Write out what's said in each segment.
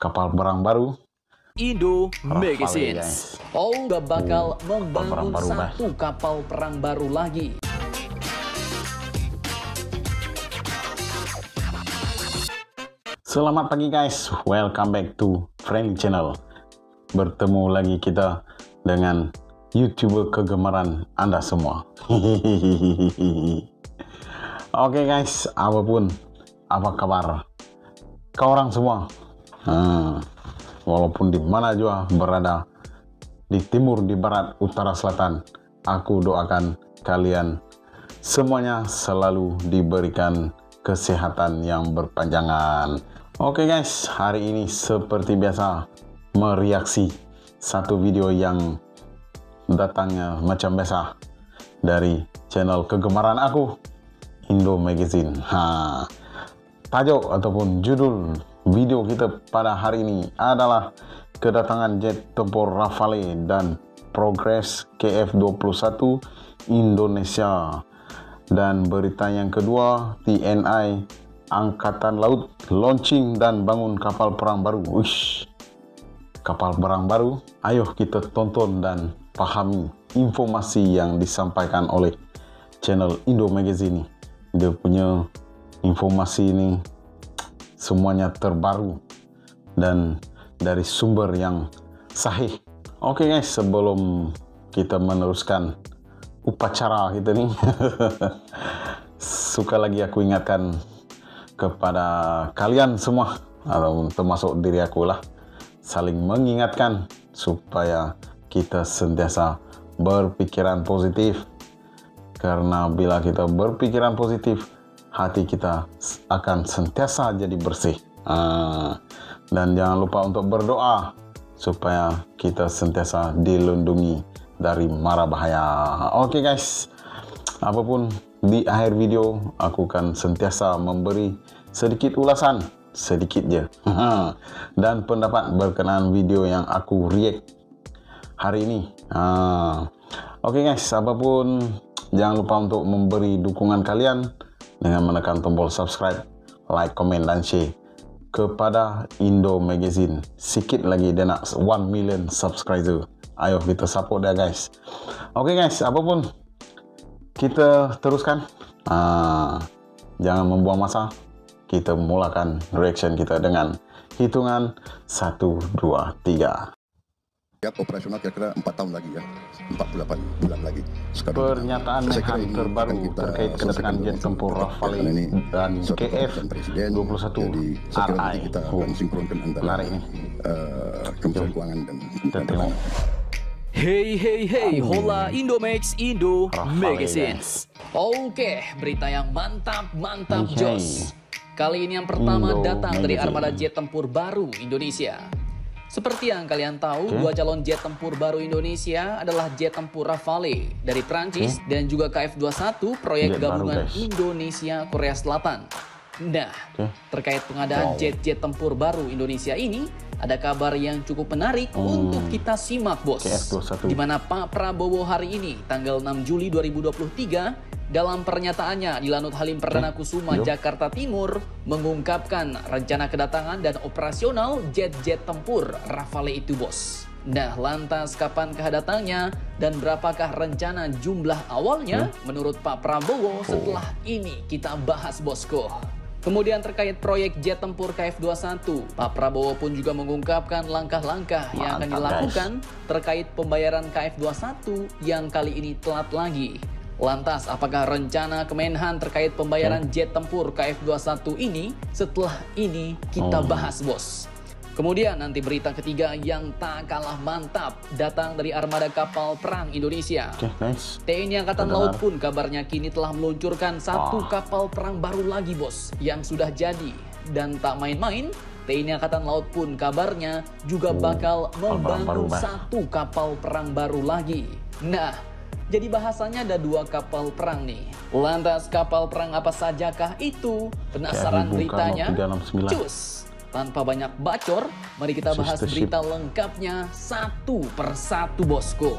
kapal perang baru Indo Rafale, Magazines. Oh, gak bakal membangun baru, satu kapal perang baru lagi. Selamat pagi guys, welcome back to Friendly Channel. Bertemu lagi kita dengan YouTuber kegemaran Anda semua. Oke guys, apa kabar kau orang semua? Walaupun di mana juga berada, di timur, di barat, utara, selatan, aku doakan kalian semuanya selalu diberikan kesehatan yang berpanjangan. Oke guys, hari ini seperti biasa mereaksi satu video yang datangnya macam biasa dari channel kegemaran aku, Indo Magazine. Tajuk ataupun judul video kita pada hari ini adalah kedatangan jet tempur Rafale dan progres KF-21 Indonesia. Dan berita yang kedua, TNI Angkatan Laut launching dan bangun kapal perang baru. Wish, kapal perang baru. Ayo kita tonton dan pahami informasi yang disampaikan oleh channel Indo Magazine. Dia punya informasi ini semuanya terbaru dan dari sumber yang sahih. Oke guys, sebelum kita meneruskan upacara kita nih, suka lagi aku ingatkan kepada kalian semua, atau termasuk diri aku lah, saling mengingatkan supaya kita sentiasa berpikiran positif. Karena bila kita berpikiran positif, hati kita akan sentiasa jadi bersih. Dan jangan lupa untuk berdoa supaya kita sentiasa dilindungi dari mara bahaya. Oke guys, apapun di akhir video aku akan sentiasa memberi sedikit ulasan, sedikit je, dan pendapat berkenaan video yang aku react hari ini. Oke guys, apapun jangan lupa untuk memberi dukungan kalian dengan menekan tombol subscribe, like, komen, dan share kepada Indo Magazine. Sikit lagi dia nak 1 million subscriber. Ayo kita support dia guys. Oke guys, apapun kita teruskan. Jangan membuang masa. Kita mulakan reaction kita dengan hitungan 1, 2, 3. Operasional kira-kira 4 tahun lagi ya, 48 bulan lagi. Sekarang pernyataan Menhan terbaru terkait kedatangan jet tempur Rafale dan KF-21 RI. Kita akan sinkronkan antara Kementerian Keuangan dan tengok. Hey, hola Indomax Indo Magazines. Oke, berita yang mantap jos. Kali ini yang pertama datang dari armada jet tempur baru Indonesia. Seperti yang kalian tahu, dua calon jet tempur baru Indonesia adalah jet tempur Rafale dari Prancis dan juga KF-21 proyek gabungan Indonesia Korea Selatan. Nah, terkait pengadaan jet-jet tempur baru Indonesia ini, ada kabar yang cukup menarik untuk kita simak, bos. Di mana Pak Prabowo hari ini, tanggal 6 Juli 2023, dalam pernyataannya di Lanut Halim Perdana Kusuma, Jakarta Timur, mengungkapkan rencana kedatangan dan operasional jet-jet tempur Rafale itu, bos. Nah, lantas kapan kedatangannya dan berapakah rencana jumlah awalnya menurut Pak Prabowo? Setelah ini kita bahas, bosku. Kemudian terkait proyek jet tempur KF-21, Pak Prabowo pun juga mengungkapkan langkah-langkah yang akan dilakukan terkait pembayaran KF-21 yang kali ini telat lagi. Lantas, apakah rencana Kemenhan terkait pembayaran jet tempur KF-21 ini? Setelah ini kita bahas, bos. Kemudian nanti berita ketiga yang tak kalah mantap datang dari armada kapal perang Indonesia. TNI Angkatan Laut pun kabarnya kini telah meluncurkan satu kapal perang baru lagi, bos, yang sudah jadi. Dan tak main-main, TNI Angkatan Laut pun kabarnya juga bakal membangun satu kapal perang baru lagi. Nah, jadi bahasanya ada dua kapal perang nih. Lantas kapal perang apa sajakah itu? Penasaran beritanya? Cus! Tanpa banyak bacor, mari kita bahas berita lengkapnya satu persatu, bosku.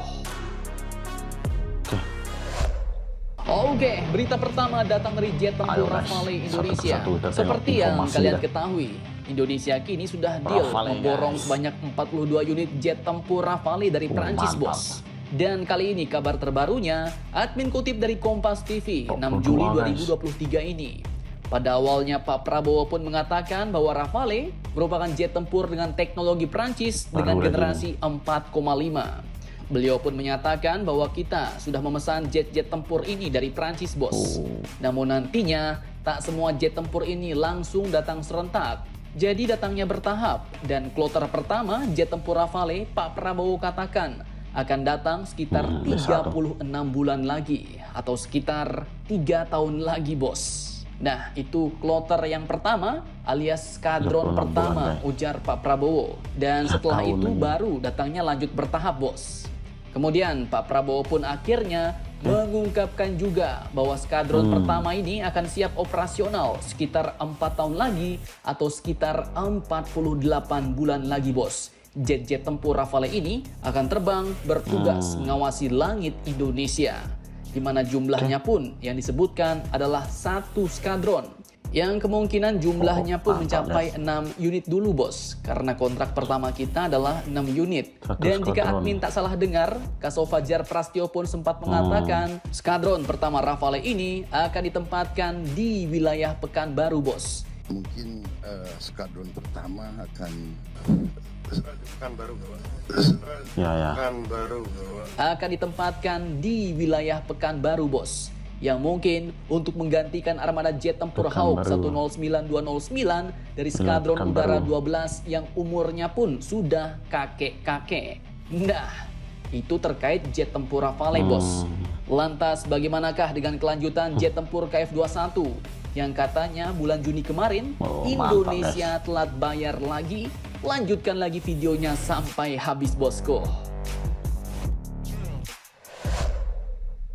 Oke, berita pertama datang dari jet tempur Rafale Indonesia. Seperti yang kalian ketahui, Indonesia kini sudah deal Rafale, memborong guys. sebanyak 42 unit jet tempur Rafale dari Prancis, mantap. bos. Dan kali ini kabar terbarunya, admin kutip dari Kompas TV 6 42, Juli guys. 2023 ini. Pada awalnya Pak Prabowo pun mengatakan bahwa Rafale merupakan jet tempur dengan teknologi Prancis dengan Baru generasi 4,5. Beliau pun menyatakan bahwa kita sudah memesan jet-jet tempur ini dari Prancis, bos. Namun nantinya tak semua jet tempur ini langsung datang serentak. Jadi datangnya bertahap, dan kloter pertama jet tempur Rafale Pak Prabowo katakan akan datang sekitar 36 bulan lagi atau sekitar 3 tahun lagi, bos. Nah, itu kloter yang pertama alias skadron 36 pertama, bulan, ujar Pak Prabowo. Dan setelah Setahun itu lagi. baru datangnya lanjut bertahap, bos. Kemudian Pak Prabowo pun akhirnya mengungkapkan juga bahwa skadron pertama ini akan siap operasional sekitar 4 tahun lagi atau sekitar 48 bulan lagi, bos. Jet-jet tempur Rafale ini akan terbang bertugas mengawasi langit Indonesia, di mana jumlahnya pun yang disebutkan adalah 1 skadron, yang kemungkinan jumlahnya pun mantap, mencapai 6 unit dulu, bos, karena kontrak pertama kita adalah 6 unit. Satu Dan jika skadron. admin tak salah dengar, Kaso Fajar Prastyo pun sempat mengatakan skadron pertama Rafale ini akan ditempatkan di wilayah Pekanbaru, bos. Mungkin skadron pertama akan Ya. Akan ditempatkan di wilayah Pekanbaru, bos, yang mungkin untuk menggantikan armada jet tempur Hawk Pekanbaru. 109-209 dari Skadron Pekanbaru. Udara 12 yang umurnya pun sudah kakek-kakek. Nah, itu terkait jet tempur Rafale, bos. Lantas bagaimanakah dengan kelanjutan jet tempur KF-21 yang katanya bulan Juni kemarin Indonesia telat bayar lagi? Lanjutkan lagi videonya sampai habis, bosku.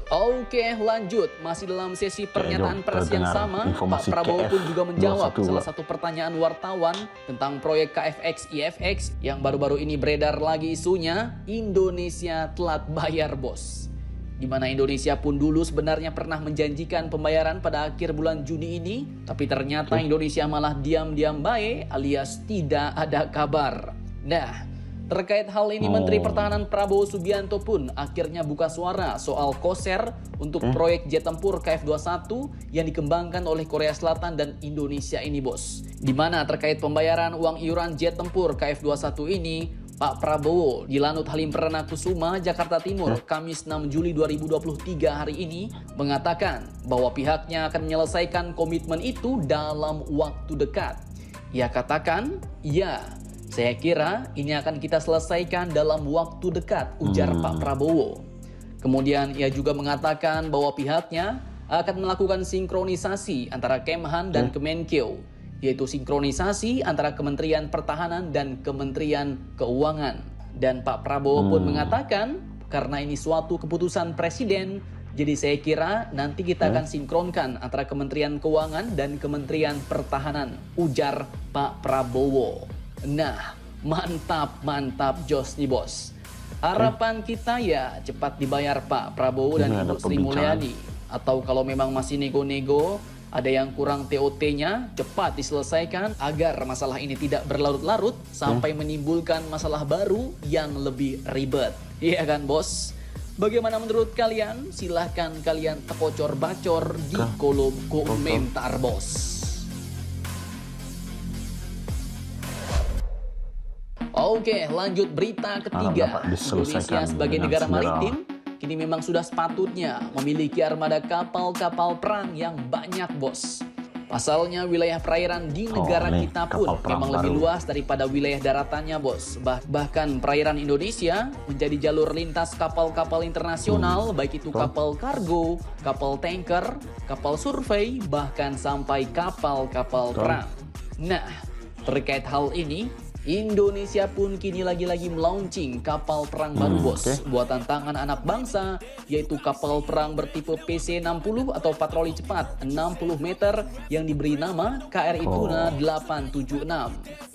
Oke, lanjut. Masih dalam sesi pernyataan pers yang terdengar sama, Pak informasi Prabowo pun juga menjawab KF-21. salah satu pertanyaan wartawan tentang proyek KFX-IFX yang baru-baru ini beredar lagi isunya, Indonesia telat bayar, bos. Di mana Indonesia pun dulu sebenarnya pernah menjanjikan pembayaran pada akhir bulan Juni ini, tapi ternyata Indonesia malah diam-diam baik alias tidak ada kabar. Nah, terkait hal ini Menteri Pertahanan Prabowo Subianto pun akhirnya buka suara soal koser untuk proyek jet tempur KF-21 yang dikembangkan oleh Korea Selatan dan Indonesia ini, bos. Di mana terkait pembayaran uang iuran jet tempur KF-21 ini, Pak Prabowo di Lanut Halim Perdana Kusuma, Jakarta Timur, Kamis 6 Juli 2023 hari ini mengatakan bahwa pihaknya akan menyelesaikan komitmen itu dalam waktu dekat. Ia katakan, "Ya, saya kira ini akan kita selesaikan dalam waktu dekat," ujar Pak Prabowo. Kemudian ia juga mengatakan bahwa pihaknya akan melakukan sinkronisasi antara Kemhan dan Kemenkeu, yaitu sinkronisasi antara Kementerian Pertahanan dan Kementerian Keuangan. Dan Pak Prabowo pun mengatakan, karena ini suatu keputusan Presiden, jadi saya kira nanti kita akan sinkronkan antara Kementerian Keuangan dan Kementerian Pertahanan, ujar Pak Prabowo. Nah, mantap jos nih, bos. Harapan kita ya cepat dibayar Pak Prabowo dan Ini ada Ibu Sri pembicaraan. Mulyani. Atau kalau memang masih nego-nego, ada yang kurang TOT-nya, cepat diselesaikan agar masalah ini tidak berlarut-larut sampai menimbulkan masalah baru yang lebih ribet. Iya kan, bos? Bagaimana menurut kalian? Silahkan kalian tekocor bacor di kolom komentar, bos. Oke, lanjut berita ketiga. dapat diselesaikan Indonesia sebagai dengan negara segera. maritim kini memang sudah sepatutnya memiliki armada kapal-kapal perang yang banyak, bos. Pasalnya wilayah perairan di negara nih, kita pun kapal perang memang lebih baru. luas daripada wilayah daratannya, bos. Bahkan perairan Indonesia menjadi jalur lintas kapal-kapal internasional, baik itu kapal kargo, kapal tanker, kapal survei, bahkan sampai kapal-kapal perang. Nah, terkait hal ini, Indonesia pun kini lagi-lagi melaunching kapal perang baru bos. Buatan tangan anak bangsa, yaitu kapal perang bertipe PC-60 atau patroli cepat 60 meter yang diberi nama KRI Tuna 876.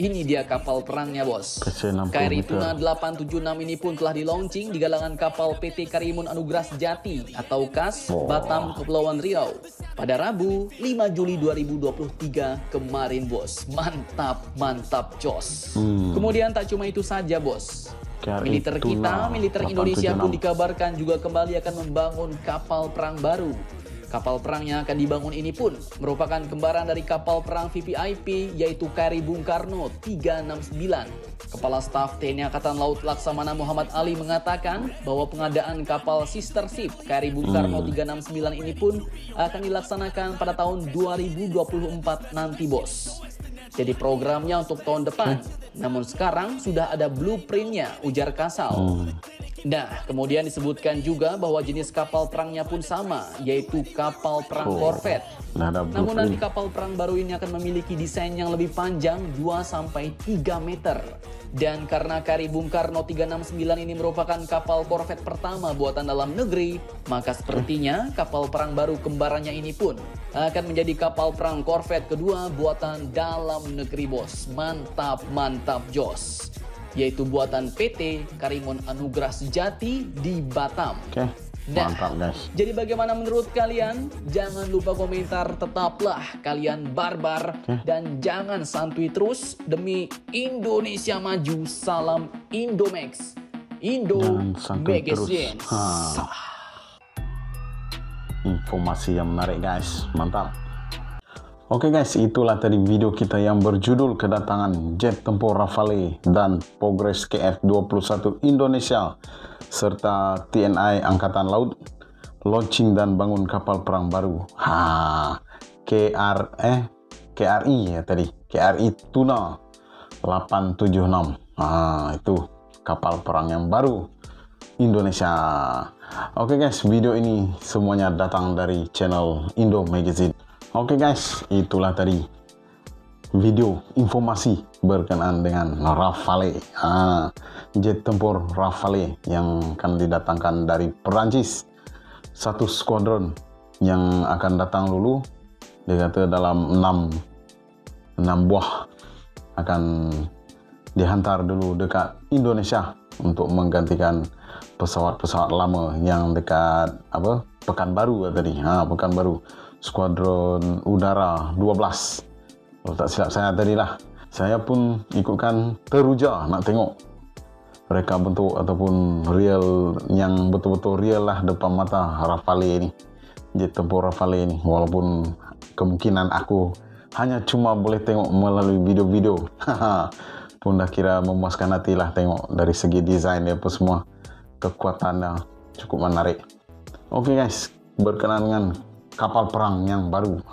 Ini dia kapal perangnya bos. KRI Tuna 876 ini pun telah di-launching di galangan kapal PT Karimun Anugrah Sejati atau KAS Batam Kepulauan Riau pada Rabu 5 Juli 2023 kemarin bos. Mantap jos. Kemudian tak cuma itu saja bos, militer kita, militer Indonesia pun dikabarkan juga kembali akan membangun kapal perang baru. Kapal perang yang akan dibangun ini pun merupakan kembaran dari kapal perang VVIP yaitu KRI Bung Karno 369. Kepala Staf TNI Angkatan Laut Laksamana Muhammad Ali mengatakan bahwa pengadaan kapal sister ship KRI Bung Karno 369 ini pun akan dilaksanakan pada tahun 2024 nanti bos. Jadi programnya untuk tahun depan, namun sekarang sudah ada blueprintnya, ujar Kasal. Nah, kemudian disebutkan juga bahwa jenis kapal perangnya pun sama, yaitu kapal perang korvet. Namun nanti kapal perang baru ini akan memiliki desain yang lebih panjang 2-3 meter. Dan karena KRI Bung Karno 369 ini merupakan kapal korvet pertama buatan dalam negeri, maka sepertinya kapal perang baru kembarannya ini pun akan menjadi kapal perang korvet kedua buatan dalam negeri bos. Mantap jos. Yaitu buatan PT Karimun Anugrah Sejati di Batam. Mantap guys. Jadi bagaimana menurut kalian? Jangan lupa komentar, tetaplah kalian barbar dan jangan santuy terus demi Indonesia maju. Salam Indomax, Indo Magazine. Informasi yang menarik guys, mantap. Oke guys, itulah tadi video kita yang berjudul kedatangan jet tempur Rafale dan Progress KF-21 Indonesia serta TNI Angkatan Laut launching dan bangun kapal perang baru. KRI ya tadi, KRI Tuna 876. Itu kapal perang yang baru Indonesia. Oke guys, video ini semuanya datang dari channel Indo Magazine. Oke guys, itulah tadi video informasi berkenaan dengan Rafale, jet tempur Rafale yang akan didatangkan dari Perancis. Satu skuadron yang akan datang dulu, dia kata dalam 6 buah akan dihantar dulu dekat Indonesia untuk menggantikan pesawat-pesawat lama yang dekat Pekanbaru tadi. Pekanbaru. Skuadron Udara 12. Kalau tak silap saya tadilah. Saya pun ikutkan teruja nak tengok reka bentuk ataupun real yang betul-betul real lah depan mata Rafale ini. Jet tempur Rafale ini. Walaupun kemungkinan aku hanya cuma boleh tengok melalui video-video. Pun dah kira memuaskan hati lah tengok dari segi desain dia pun semua. Kekuatannya cukup menarik. Oke guys, berkenaan dengan kapal perang yang baru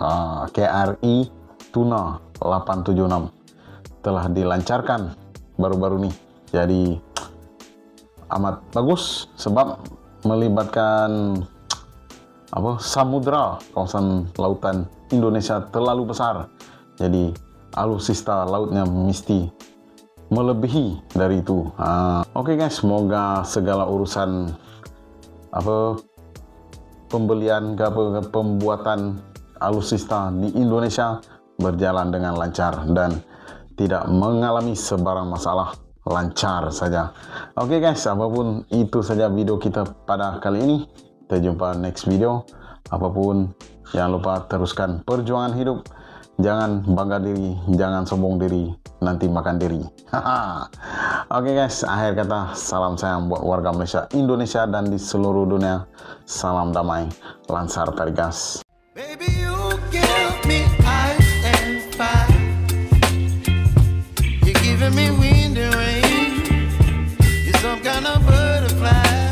KRI Tuna 876 telah dilancarkan baru-baru nih. Jadi amat bagus sebab melibatkan samudra, kawasan lautan Indonesia terlalu besar. Jadi alutsista lautnya mesti melebihi dari itu. Oke guys, semoga segala urusan pembelian pembuatan alutsista di Indonesia berjalan dengan lancar dan tidak mengalami sebarang masalah, lancar saja. Oke guys, apapun itu saja video kita pada kali ini. Kita jumpa next video. Apapun, jangan lupa teruskan perjuangan hidup. Jangan bangga diri, jangan sombong diri, nanti makan diri. Oke guys, akhir kata salam sayang buat warga Malaysia, Indonesia dan di seluruh dunia. Salam damai, Lansar Tarigas. Baby, you give me ice and fire. You're giving me wind and rain. You're some kind of butterfly.